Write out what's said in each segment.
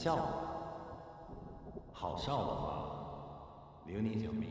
笑吗？好笑的话，留你条命。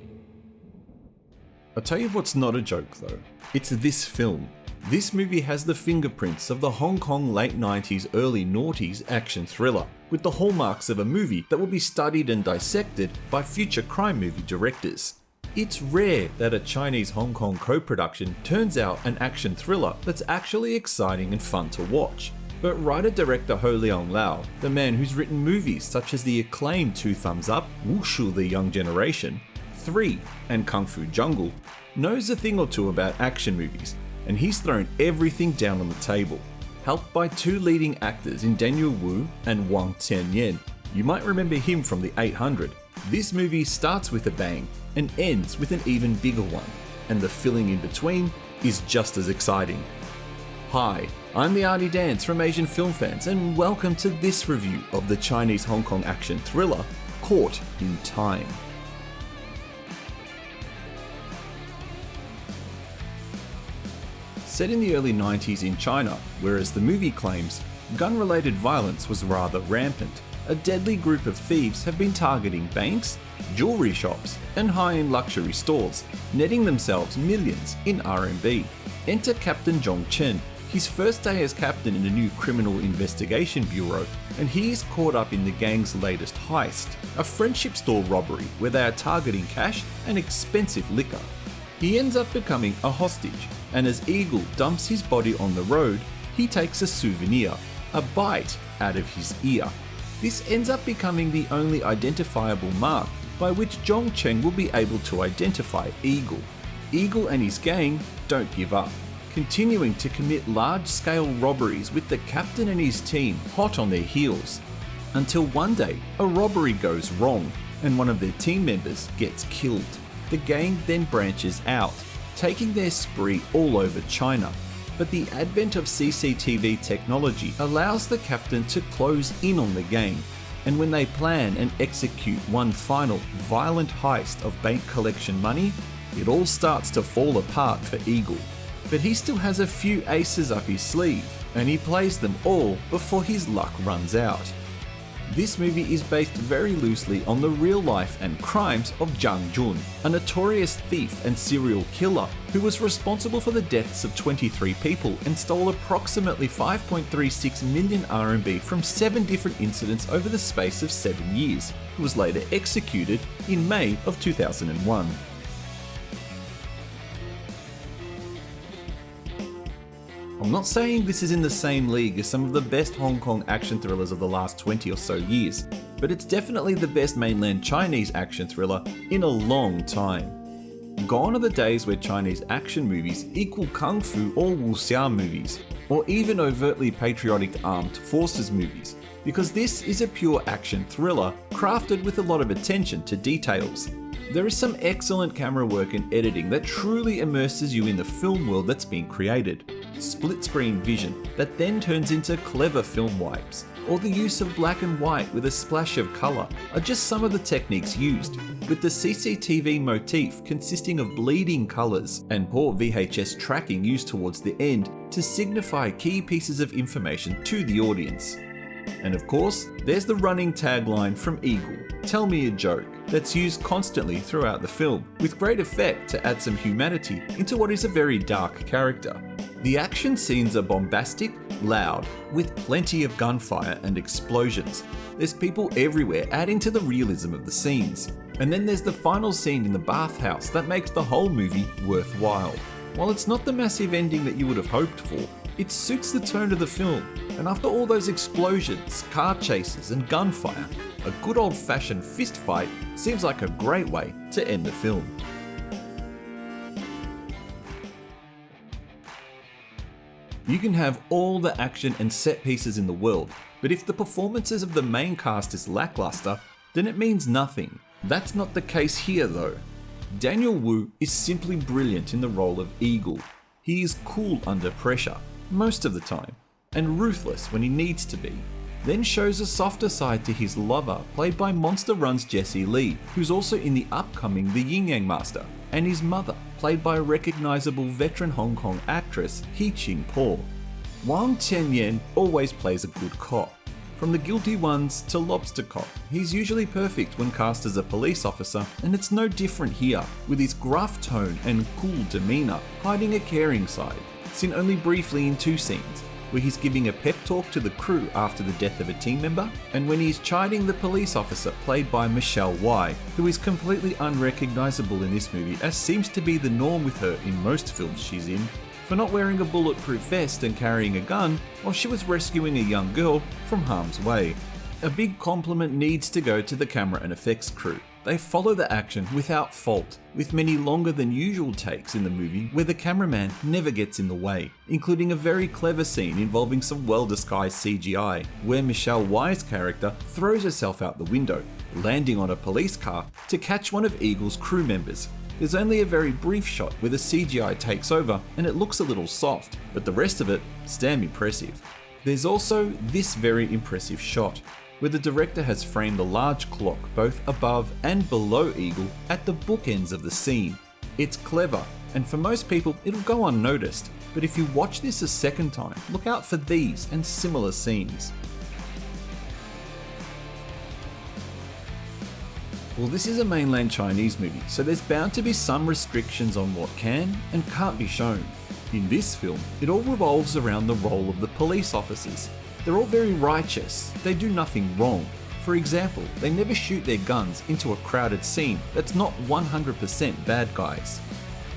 I'll tell you what's not a joke though. It's this film. This movie has the fingerprints of the Hong Kong late 90s, early noughties action thriller, with the hallmarks of a movie that will be studied and dissected by future crime movie directors. It's rare that a Chinese-Hong Kong co-production turns out an action thriller that's actually exciting and fun to watch. But writer-director Ho Leung Lau, the man who's written movies such as the acclaimed Two Thumbs Up, WOOOO The Young Generation, 3 and Kung Fu Jungle, knows a thing or two about action movies, and he's thrown everything down on the table. Helped by two leading actors in Daniel Wu and Wang Qianyuan. You might remember him from the 800. This movie starts with a bang and ends with an even bigger one, and the filling in between is just as exciting. Hi, I'm the Artie Dance from Asian Film Fans, and welcome to this review of the Chinese-Hong Kong action thriller, Caught in Time. Set in the early 90s in China, whereas the movie claims gun-related violence was rather rampant, a deadly group of thieves have been targeting banks, jewelry shops, and high-end luxury stores, netting themselves millions in RMB. Enter Captain Zhang Jun, his first day as captain in a new criminal investigation bureau, and he is caught up in the gang's latest heist, a friendship store robbery where they are targeting cash and expensive liquor. He ends up becoming a hostage, and as Eagle dumps his body on the road, he takes a souvenir, a bite out of his ear. This ends up becoming the only identifiable mark by which Zhang Cheng will be able to identify Eagle. Eagle and his gang don't give up, continuing to commit large-scale robberies with the captain and his team hot on their heels. Until one day, a robbery goes wrong, and one of their team members gets killed. The gang then branches out, taking their spree all over China. But the advent of CCTV technology allows the captain to close in on the gang, and when they plan and execute one final violent heist of bank collection money, it all starts to fall apart for Eagle. But he still has a few aces up his sleeve, and he plays them all before his luck runs out. This movie is based very loosely on the real life and crimes of Zhang Jun, a notorious thief and serial killer who was responsible for the deaths of 23 people and stole approximately 5.36 million RMB from 7 different incidents over the space of 7 years, who was later executed in May of 2001. I'm not saying this is in the same league as some of the best Hong Kong action thrillers of the last 20 or so years, but it's definitely the best mainland Chinese action thriller in a long time. Gone are the days where Chinese action movies equal kung fu or wuxia movies, or even overtly patriotic armed forces movies, because this is a pure action thriller crafted with a lot of attention to details. There is some excellent camera work and editing that truly immerses you in the film world that's been created. Split-screen vision that then turns into clever film wipes, or the use of black and white with a splash of colour are just some of the techniques used, with the CCTV motif consisting of bleeding colours and poor VHS tracking used towards the end to signify key pieces of information to the audience. And of course, there's the running tagline from Eagle, "Tell me a joke," that's used constantly throughout the film, with great effect to add some humanity into what is a very dark character. The action scenes are bombastic, loud, with plenty of gunfire and explosions. There's people everywhere adding to the realism of the scenes. And then there's the final scene in the bathhouse that makes the whole movie worthwhile. While it's not the massive ending that you would have hoped for, it suits the tone of the film, and after all those explosions, car chases and gunfire, a good old-fashioned fist fight seems like a great way to end the film. You can have all the action and set pieces in the world, but if the performances of the main cast is lackluster, then it means nothing. That's not the case here though. Daniel Wu is simply brilliant in the role of Eagle. He is cool under pressure, most of the time, and ruthless when he needs to be. Then shows a softer side to his lover, played by Monster Run's Jessie Lee, who's also in the upcoming The Yin Yang Master, and his mother, played by a recognisable veteran Hong Kong actress, He Ching Po. Wang Qianyuan always plays a good cop. From The Guilty Ones to Lobster Cop, he's usually perfect when cast as a police officer, and it's no different here, with his gruff tone and cool demeanour hiding a caring side, seen only briefly in 2 scenes, where he's giving a pep talk to the crew after the death of a team member, and when he's chiding the police officer played by Michelle Y, who is completely unrecognisable in this movie, as seems to be the norm with her in most films she's in, for not wearing a bulletproof vest and carrying a gun while she was rescuing a young girl from harm's way. A big compliment needs to go to the camera and effects crew. They follow the action without fault, with many longer than usual takes in the movie where the cameraman never gets in the way, including a very clever scene involving some well-disguised CGI, where Michelle Y's character throws herself out the window, landing on a police car to catch one of Eagle's crew members. There's only a very brief shot where the CGI takes over and it looks a little soft, but the rest of it is damn impressive. There's also this very impressive shot, where the director has framed a large clock both above and below Eagle at the bookends of the scene. It's clever, and for most people it'll go unnoticed, but if you watch this a second time, look out for these and similar scenes. Well, this is a mainland Chinese movie, so there's bound to be some restrictions on what can and can't be shown. In this film, it all revolves around the role of the police officers. They're all very righteous, they do nothing wrong. For example, they never shoot their guns into a crowded scene that's not 100% bad guys.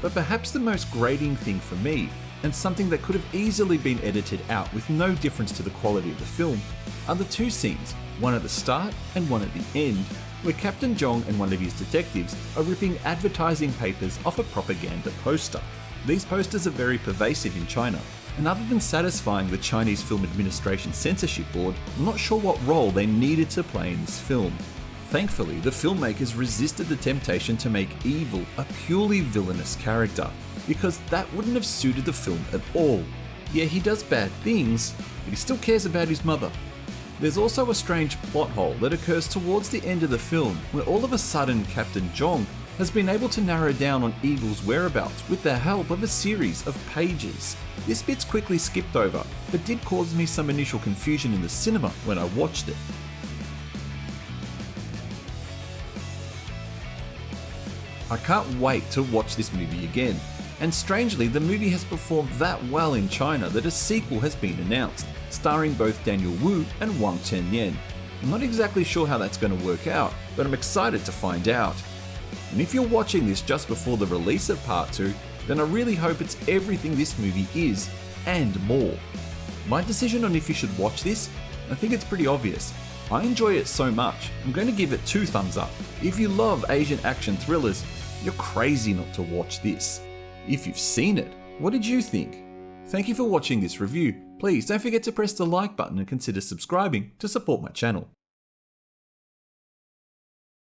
But perhaps the most grating thing for me, and something that could have easily been edited out with no difference to the quality of the film, are the 2 scenes, one at the start and one at the end, where Captain Zhang and one of his detectives are ripping advertising papers off a propaganda poster. These posters are very pervasive in China, and other than satisfying the Chinese Film Administration Censorship Board, I'm not sure what role they needed to play in this film. Thankfully, the filmmakers resisted the temptation to make Evil a purely villainous character, because that wouldn't have suited the film at all. Yeah, he does bad things, but he still cares about his mother. There's also a strange plot hole that occurs towards the end of the film, where all of a sudden Captain Zhang has been able to narrow down on Eagle's whereabouts with the help of a series of pages. This bit's quickly skipped over, but did cause me some initial confusion in the cinema when I watched it. I can't wait to watch this movie again, and strangely the movie has performed that well in China that a sequel has been announced, starring both Daniel Wu and Wang. I'm not exactly sure how that's going to work out, but I'm excited to find out. And if you're watching this just before the release of Part 2, then I really hope it's everything this movie is, and more. My decision on if you should watch this, I think it's pretty obvious. I enjoy it so much, I'm going to give it 2 thumbs up. If you love Asian action thrillers, you're crazy not to watch this. If you've seen it, what did you think? Thank you for watching this review. Please don't forget to press the like button and consider subscribing to support my channel.